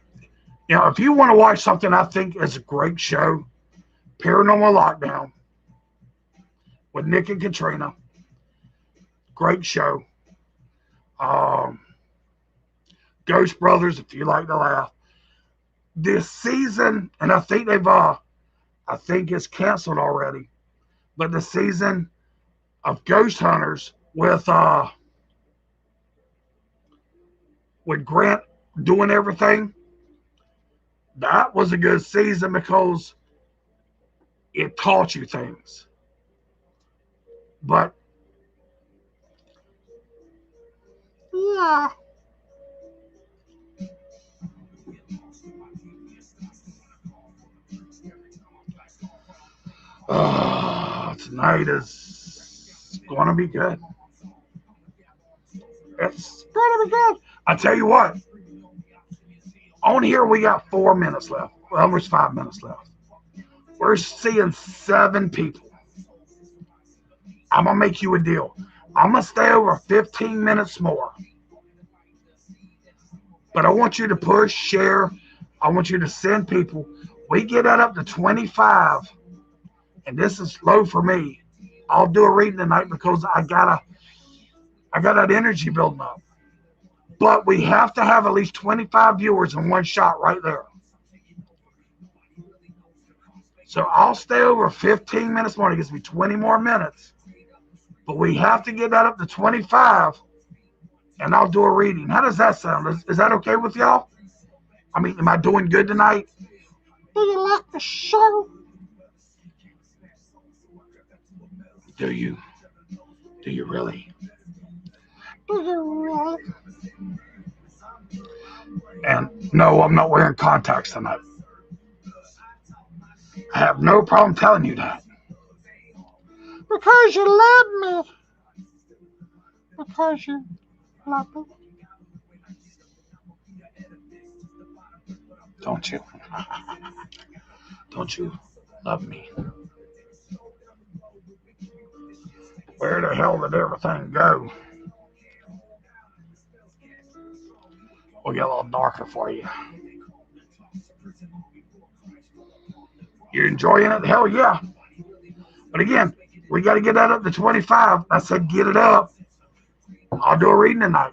want to watch something I think is a great show, Paranormal Lockdown with Nick and Katrina, great show. Ghost Brothers, if you like to laugh. This season, and I think it's canceled already, but the season of Ghost Hunters with Grant doing everything, that was a good season because it taught you things. But yeah. Tonight is going to be good. It's going to be good. I tell you what, on here we got 4 minutes left. Well, there's 5 minutes left. We're seeing 7 people. I'm going to make you a deal. I'm going to stay over 15 minutes more. But I want you to push, share. I want you to send people. We get that up to 25. And this is low for me. I'll do a reading tonight because I got that energy building up. But we have to have at least 25 viewers in one shot right there. So I'll stay over 15 minutes more. It gives me 20 more minutes. But we have to get that up to 25. And I'll do a reading. How does that sound? Is that okay with y'all? Am I doing good tonight? Do you like the show? Do you? Do you really? Do you really? And no, I'm not wearing contacts tonight. I have no problem telling you that. Because you love me. Because you love me. Don't you? Don't you love me? Where the hell did everything go? We'll get a little darker for you. You're enjoying it? Hell yeah. But again, we got to get that up to 25. I said get it up. I'll do a reading tonight.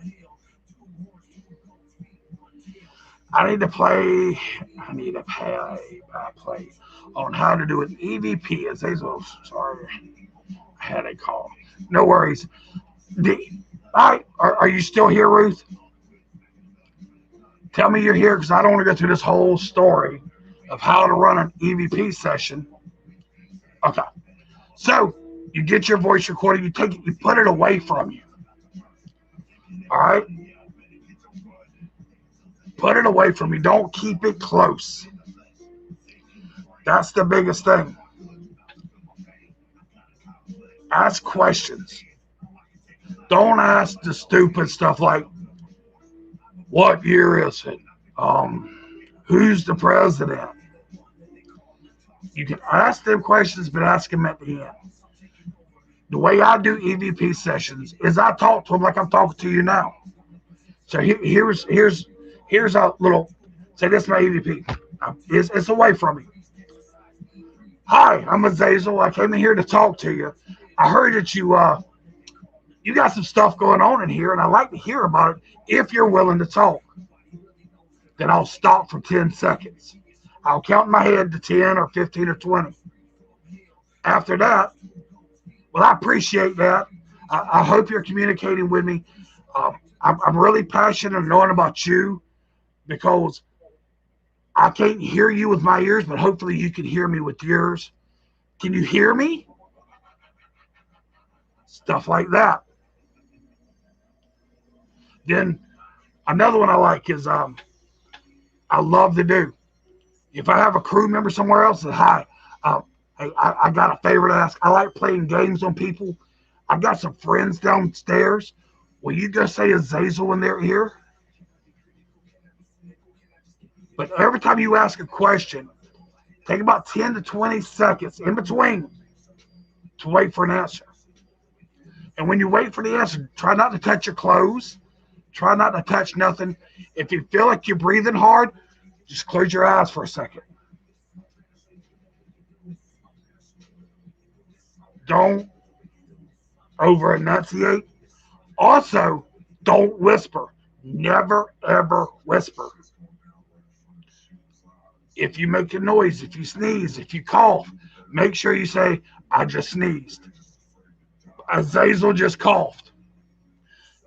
I need to play. I need to play on how to do an EVP. Azazel, sorry, I had a call. No worries. All right, are you still here, Ruth? Tell me you're here because I don't want to go through this whole story of how to run an EVP session. Okay, so you get your voice recorder, you take it, you put it away from you. All right, put it away from you. Don't keep it close. That's the biggest thing. Ask questions. Don't ask the stupid stuff like, what year is it? Who's the president? You can ask them questions, but ask them at the end. The way I do EVP sessions is I talk to them like I'm talking to you now. So here's a little, say this is my EVP. It's away from me. Hi, I'm Azazel. I came in here to talk to you. I heard that you got some stuff going on in here, and I'd like to hear about it if you're willing to talk. Then I'll stop for 10 seconds. I'll count in my head to 10 or 15 or 20. After that, well, I appreciate that. I hope you're communicating with me. I'm really passionate knowing about you because I can't hear you with my ears, but hopefully you can hear me with yours. Can you hear me? Stuff like that. Then another one I like is I love to do. If I have a crew member somewhere else that, hi, hey, I got a favor to ask. I like playing games on people. I've got some friends downstairs. Will you go say Azazel in their ear? But every time you ask a question, take about 10 to 20 seconds in between to wait for an answer. And when you wait for the answer, try not to touch your clothes. Try not to touch nothing. If you feel like you're breathing hard, just close your eyes for a second. Don't over enunciate. Also, don't whisper. Never, ever whisper. If you make a noise, if you sneeze, if you cough, make sure you say, I just sneezed. Azazel just coughed.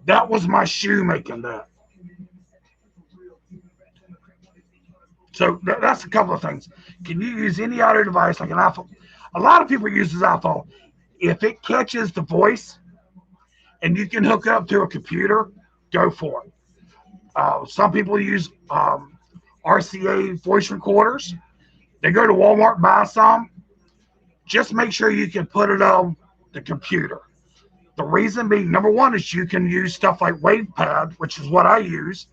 That was my shoe making that. So that's a couple of things. Can you use any audio device like an iPhone? A lot of people use this iPhone. If it catches the voice and you can hook it up to a computer, go for it. Some people use RCA voice recorders. They go to Walmart, buy some. Just make sure you can put it on the computer. The reason being, number one, is you can use stuff like WavePad, which is what I use,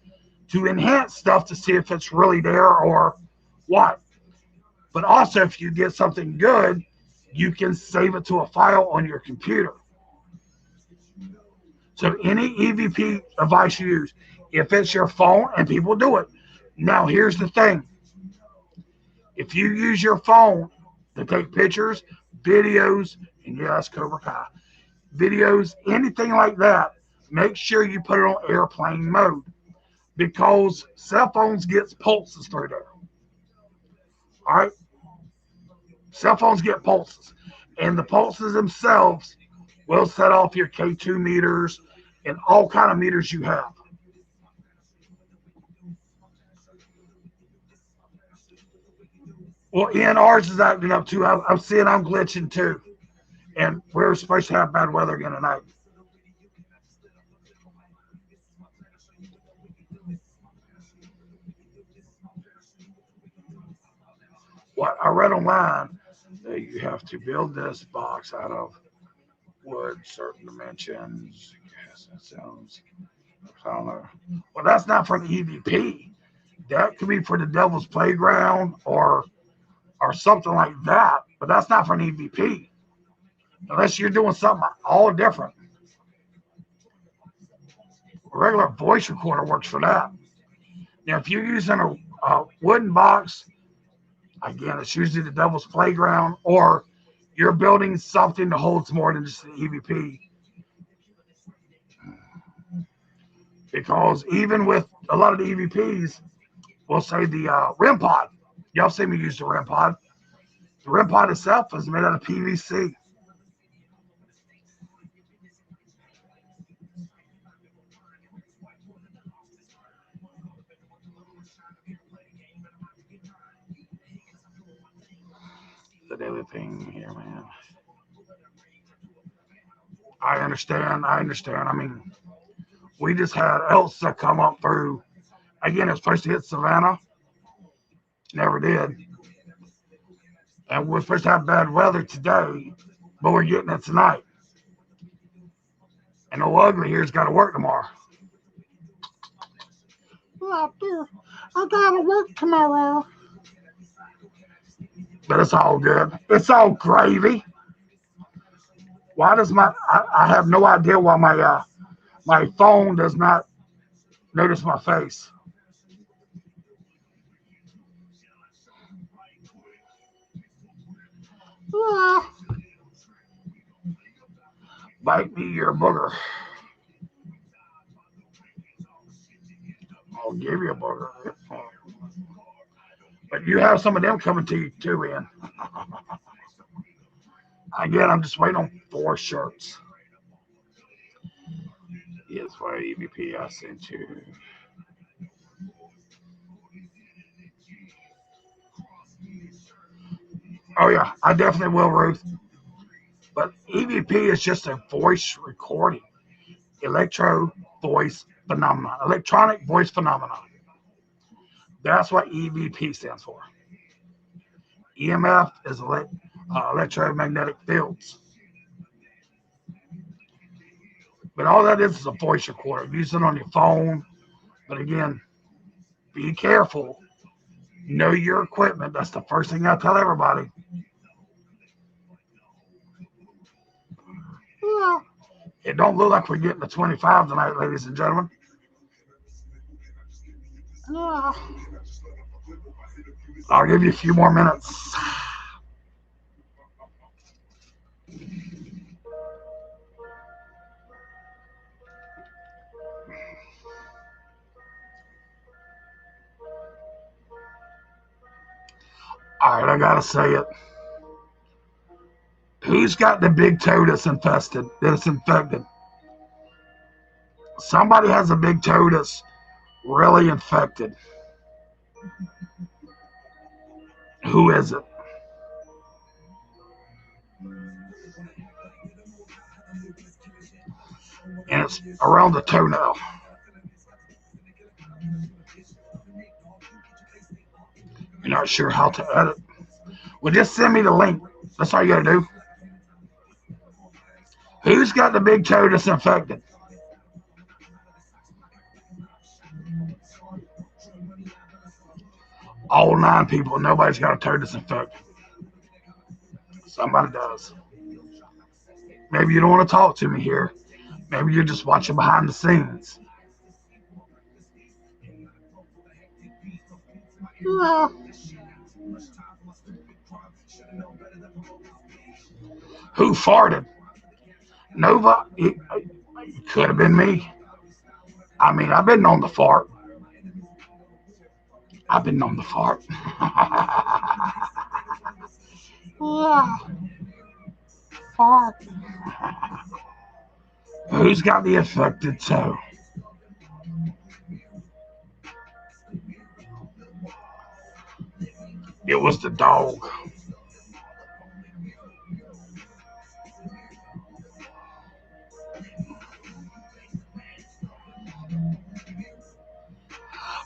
to enhance stuff to see if it's really there or what. But also, if you get something good, you can save it to a file on your computer. So any EVP device you use, if it's your phone, and people do it. Now, here's the thing. If you use your phone to take pictures, videos, and yes, Cobra Kai, videos, anything like that, make sure you put it on airplane mode because cell phones get pulses through there. All right? Cell phones get pulses, and the pulses themselves will set off your K2 meters and all kind of meters you have. Well, Ian, ours is acting up too. I'm seeing I'm glitching too. And we're supposed to have bad weather again tonight. What I read online, that you have to build this box out of wood, certain dimensions. Yes, that sounds, I don't know. Well, that's not for the EVP. That could be for the Devil's Playground or something like that. But that's not for an EVP. Unless you're doing something all different. A regular voice recorder works for that. Now, if you're using a wooden box, again, it's usually the Devil's Playground, or you're building something that holds more than just an EVP. Because even with a lot of the EVPs, we'll say the REM pod. Y'all see me use the REM pod. The REM pod itself is made out of PVC. The daily thing here, man. I understand. I mean, we just had Elsa come up through. Again, it's supposed to hit Savannah. Never did. And we're supposed to have bad weather today, but we're getting it tonight. And old ugly here's got to work tomorrow. Out there, I gotta work tomorrow. But it's all good. It's all gravy. Why does I have no idea why my phone does not notice my face. Ah. Bite me, your booger. I'll give you a booger. But you have some of them coming to you too, Ian. Again, I'm just waiting on 4 shirts. Yes, for EVP I sent you. Oh yeah, I definitely will, Ruth. But EVP is just a voice recording. Electronic voice phenomenon. That's what EVP stands for. EMF is electromagnetic fields. But all that is a voice recorder. Use it on your phone. But again, be careful. Know your equipment. That's the first thing I tell everybody. Yeah. It don't look like we're getting to 25 tonight, ladies and gentlemen. Yeah. I'll give you a few more minutes. All right, I gotta say it. Who's got the big toe that's infected? Somebody has a big toe that's really infected. Who is it? And it's around the toenail. You're not sure how to edit. Well, just send me the link. That's all you gotta do. Who's got the big toe that's infected? All 9 people. Nobody's got a toe that's infected. Somebody does. Maybe you don't want to talk to me here. Maybe you're just watching behind the scenes. Yeah. Who farted? Nova? It could have been me. I mean, I've been known to fart. Yeah. Fart. Who's got the affected toe? It was the dog.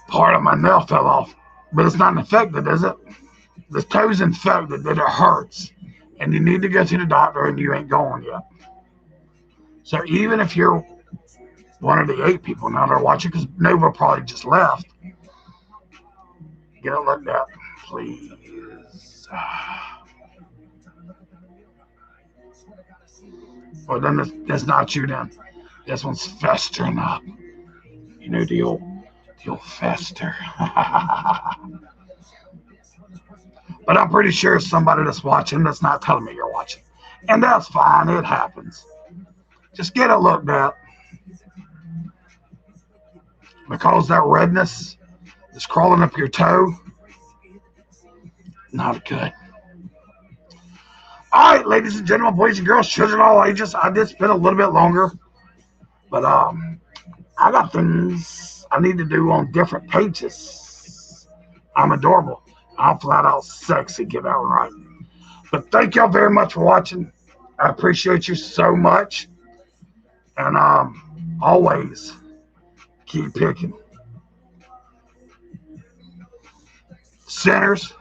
Part of my nail fell off, but it's not infected, is it? The toe's infected, that it hurts, and you need to go to the doctor, and you ain't going yet. So even if you're one of the 8 people now that are watching, because Nova probably just left, get it looked at, please. Well, then that's not you then. This one's festering up. You know, the old fester. But I'm pretty sure it's somebody that's watching that's not telling me you're watching. And that's fine. It happens. Just get it looked at. Because that redness It's crawling up your toe. Not good. All right, ladies and gentlemen, boys and girls, children of all ages. I did spend a little bit longer, but I got things I need to do on different pages. I'm adorable. I'm flat out sexy, get out right. But thank y'all very much for watching. I appreciate you so much. And always keep picking. Sinners,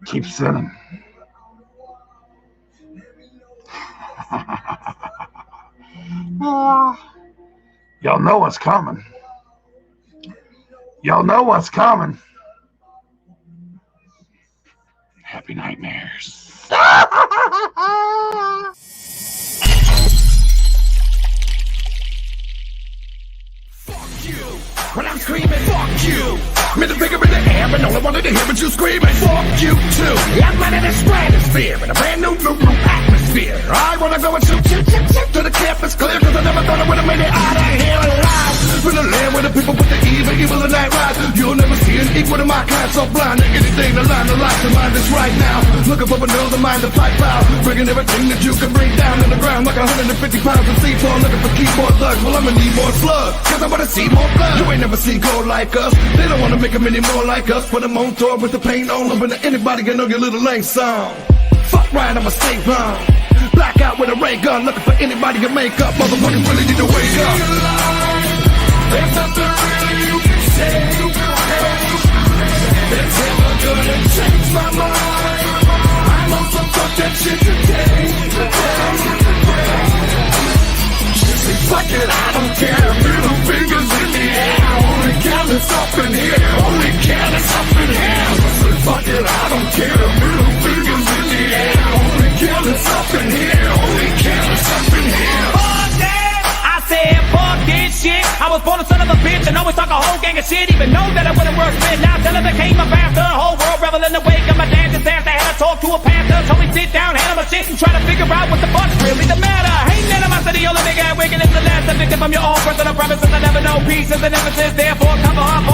keep sinning. Y'all know what's coming. Y'all know what's coming. Happy nightmares. When I'm screaming, fuck you. Middle finger in the air, and all I wanted to hear was you screaming, fuck you too. I'm running this stratosphere in a brand new atmosphere. I wanna go and shoot to the campus clear, cause I never thought I would've made it out of here alive. From the land where the people with the evil and night ride. You'll never see an equal to my kind, so blind to anything to line the life to mind this right now. Looking for another mind to fight out, bringing everything that you can bring down to the ground like 150 pounds of C4, looking for keyboard thugs. Well, I'ma need more slugs, cause I wanna see more blood. You ain't never seen gold like us. They don't wanna make them any more like us. Put them on tour with the paint on them, but anybody can know your little lane song. Fuck right, I'ma stay wrong. Black out with a ray gun, looking for anybody to make up. Motherfuckers really need to wake up. There's nothing really you can say. That's never gonna change my mind. I'm on some fuck that shit today. Fuck it, I don't care. Middle fingers in the air. Only careless up in here. Only careless up in here. Fuck it, I don't care. Middle fingers in the air. Only careless up in here. Only careless up in here. Fuck that! I said fuck this shit. I was born a son of a bitch and always talk a whole gang of shit. Even know that I wouldn't work fit. Now till I became a bastard. Whole world revel in the wake of my dad. Just asked I had to talk to a pastor. Told me sit down, handle my shit, and try to figure out what the fuck's really the matter. Ain't none of my city, only big ass wicked is the last. A victim from your own personal promises. I never know peace is the nemesis. Therefore cover up.